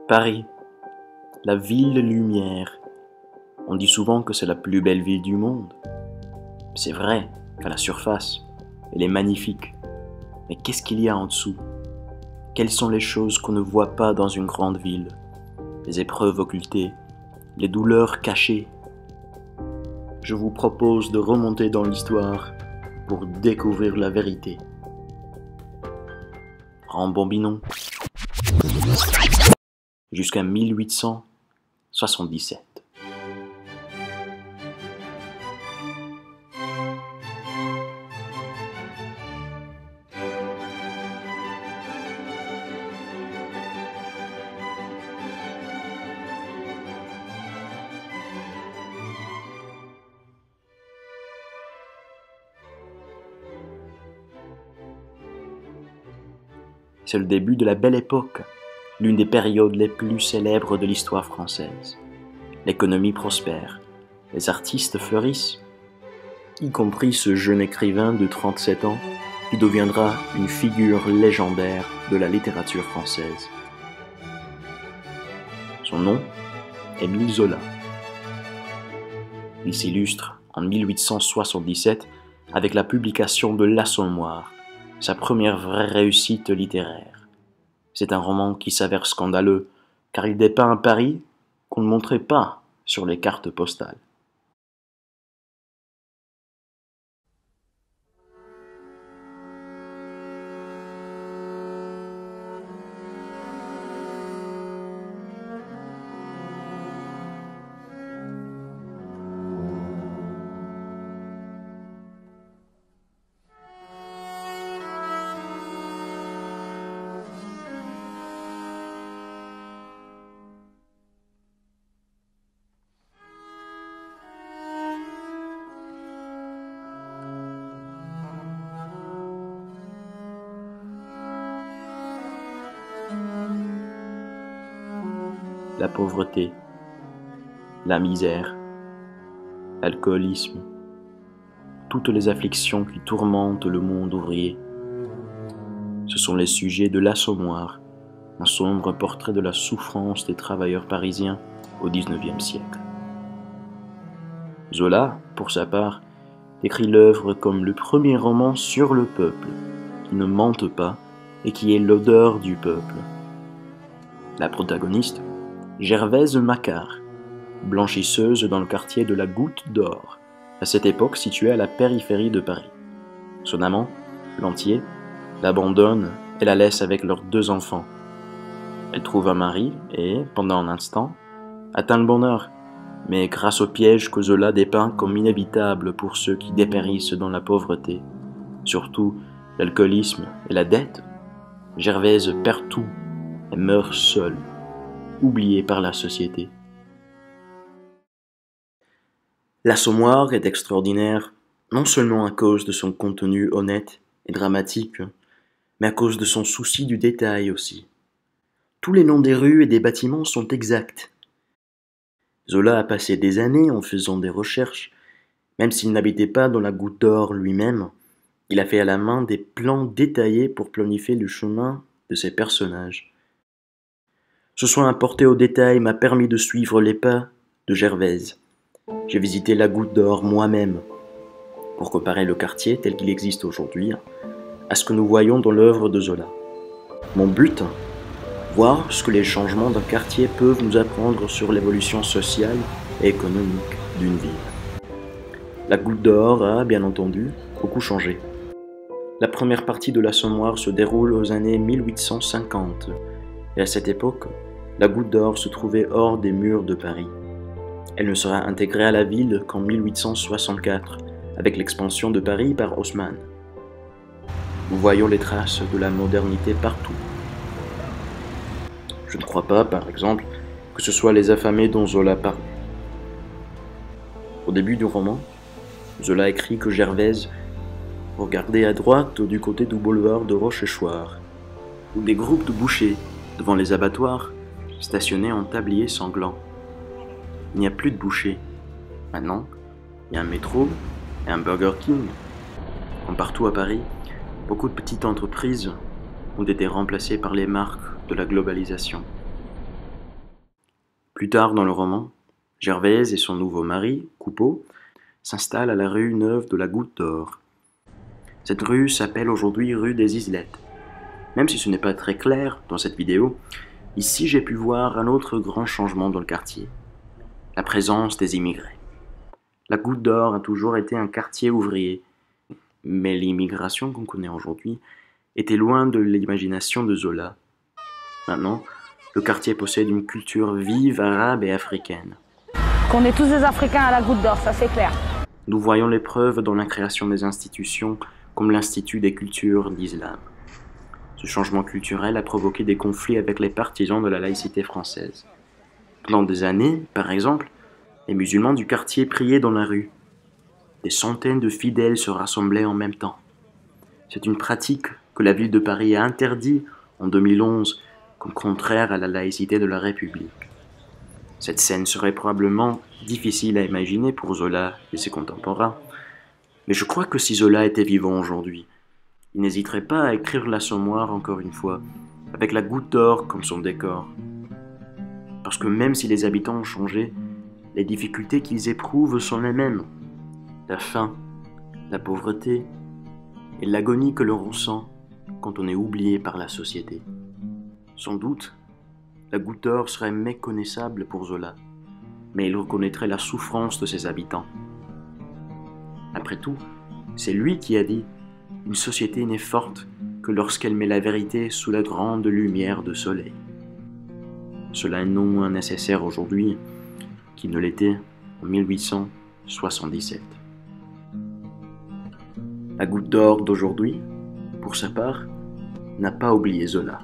Paris, la ville lumière. On dit souvent que c'est la plus belle ville du monde. C'est vrai qu'à la surface, elle est magnifique. Mais qu'est-ce qu'il y a en dessous? Quelles sont les choses qu'on ne voit pas dans une grande ville? Les épreuves occultées, les douleurs cachées. Je vous propose de remonter dans l'histoire pour découvrir la vérité. Rembobinons jusqu'à 1877. C'est le début de la Belle Époque, l'une des périodes les plus célèbres de l'histoire française. L'économie prospère, les artistes fleurissent, y compris ce jeune écrivain de 37 ans qui deviendra une figure légendaire de la littérature française. Son nom, Émile Zola. Il s'illustre en 1877 avec la publication de L'Assommoir, sa première vraie réussite littéraire. C'est un roman qui s'avère scandaleux, car il dépeint un Paris qu'on ne montrait pas sur les cartes postales. La pauvreté, la misère, l'alcoolisme, toutes les afflictions qui tourmentent le monde ouvrier. Ce sont les sujets de L'Assommoir, un sombre portrait de la souffrance des travailleurs parisiens au XIXe siècle. Zola, pour sa part, décrit l'œuvre comme le premier roman sur le peuple, qui ne mente pas et qui est l'odeur du peuple. La protagoniste, Gervaise Macquart, blanchisseuse dans le quartier de la Goutte d'Or, à cette époque située à la périphérie de Paris. Son amant, Lantier, l'abandonne et la laisse avec leurs 2 enfants. Elle trouve un mari et, pendant un instant, atteint le bonheur, mais grâce au piège que Zola dépeint comme inévitable pour ceux qui dépérissent dans la pauvreté, surtout l'alcoolisme et la dette, Gervaise perd tout et meurt seule, oubliée par la société. L'Assommoir est extraordinaire, non seulement à cause de son contenu honnête et dramatique, mais à cause de son souci du détail aussi. Tous les noms des rues et des bâtiments sont exacts. Zola a passé des années en faisant des recherches, même s'il n'habitait pas dans la Goutte d'Or lui-même, il a fait à la main des plans détaillés pour planifier le chemin de ses personnages. Ce soin apporté au détail m'a permis de suivre les pas de Gervaise. J'ai visité la Goutte d'Or moi-même, pour comparer le quartier tel qu'il existe aujourd'hui à ce que nous voyons dans l'œuvre de Zola. Mon but, voir ce que les changements d'un quartier peuvent nous apprendre sur l'évolution sociale et économique d'une ville. La Goutte d'Or a, bien entendu, beaucoup changé. La première partie de l'Assommoir se déroule aux années 1850, et à cette époque, la Goutte d'Or se trouvait hors des murs de Paris. Elle ne sera intégrée à la ville qu'en 1864, avec l'expansion de Paris par Haussmann. Nous voyons les traces de la modernité partout. Je ne crois pas, par exemple, que ce soit les affamés dont Zola parle. Au début du roman, Zola écrit que Gervaise regardait à droite du côté du boulevard de Rochechouart, où des groupes de bouchers, devant les abattoirs, stationnaient en tablier sanglant. Il n'y a plus de bouchers. Maintenant, il y a un métro et un Burger King. Comme partout à Paris, beaucoup de petites entreprises ont été remplacées par les marques de la globalisation. Plus tard dans le roman, Gervaise et son nouveau mari, Coupeau, s'installent à la rue Neuve de la Goutte d'Or. Cette rue s'appelle aujourd'hui rue des Islettes. Même si ce n'est pas très clair dans cette vidéo, ici j'ai pu voir un autre grand changement dans le quartier, la présence des immigrés. La Goutte d'Or a toujours été un quartier ouvrier, mais l'immigration qu'on connaît aujourd'hui était loin de l'imagination de Zola. Maintenant, le quartier possède une culture vive arabe et africaine. Qu'on est tous des Africains à la Goutte d'Or, ça c'est clair. Nous voyons les preuves dans la création des institutions comme l'Institut des cultures d'Islam. Ce changement culturel a provoqué des conflits avec les partisans de la laïcité française. Pendant des années, par exemple, les musulmans du quartier priaient dans la rue. Des centaines de fidèles se rassemblaient en même temps. C'est une pratique que la ville de Paris a interdite en 2011 comme contraire à la laïcité de la République. Cette scène serait probablement difficile à imaginer pour Zola et ses contemporains, mais je crois que si Zola était vivant aujourd'hui, il n'hésiterait pas à écrire l'Assommoir encore une fois, avec la Goutte d'Or comme son décor. Parce que même si les habitants ont changé, les difficultés qu'ils éprouvent sont les mêmes. La faim, la pauvreté et l'agonie que l'on ressent quand on est oublié par la société. Sans doute, la Goutte d'Or serait méconnaissable pour Zola, mais il reconnaîtrait la souffrance de ses habitants. Après tout, c'est lui qui a dit « Une société n'est forte que lorsqu'elle met la vérité sous la grande lumière de soleil ». Cela est non moins nécessaire aujourd'hui qu'il ne l'était en 1877. La Goutte d'Or d'aujourd'hui, pour sa part, n'a pas oublié Zola.